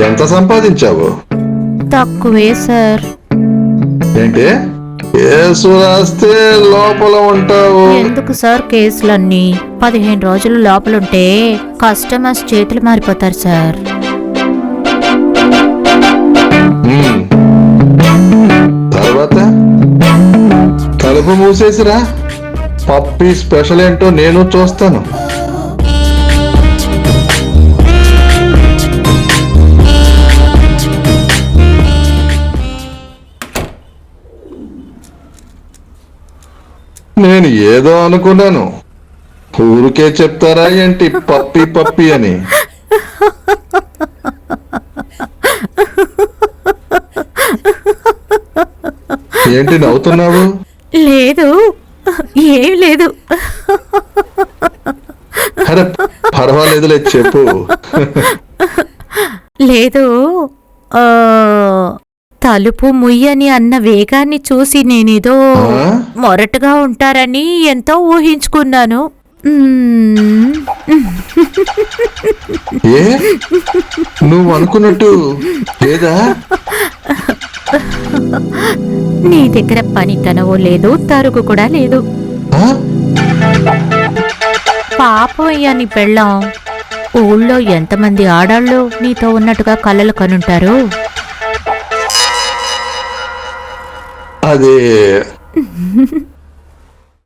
ఎంత సంపాదించావు? తక్కువే సార్. ఏంటి కేసు రాస్తే లోపల ఉంటావు? ఎందుకు సార్ కేసులన్నీ? 15 రోజులు లోపలుంటే కస్టమర్స్ చేతులు మారిపోతారు సార్. తర్వాత తలుపు మూసేసిరా. పప్పి స్పెషల్ ఏంటో నేను చూస్తాను. నేను ఏదో అనుకున్నాను. ఊరికే చెప్తారా ఏంటి పప్పి పప్పి అని? ఏంటి నవ్వుతున్నావు? లేదు, ఏం లేదు. అరే పర్వాలేదులే, చెప్పు. లేదు, తలుపు ముయ్యని అన్న వేగాన్ని చూసి నేనేదో మొరటుగా ఉంటారని ఎంతో ఊహించుకున్నాను. ఏ నువ్వు అనుకున్నట్టు లేదా? నీ దగ్గర పనితనవో లేదు, తరుగు కూడా లేదు. పాపం అయ్యా నీ పెళ్ళాం. ఊళ్ళో ఎంతమంది ఆడాళ్ళు నీతో ఉన్నట్టుగా కలలు కనుంటారు. అదే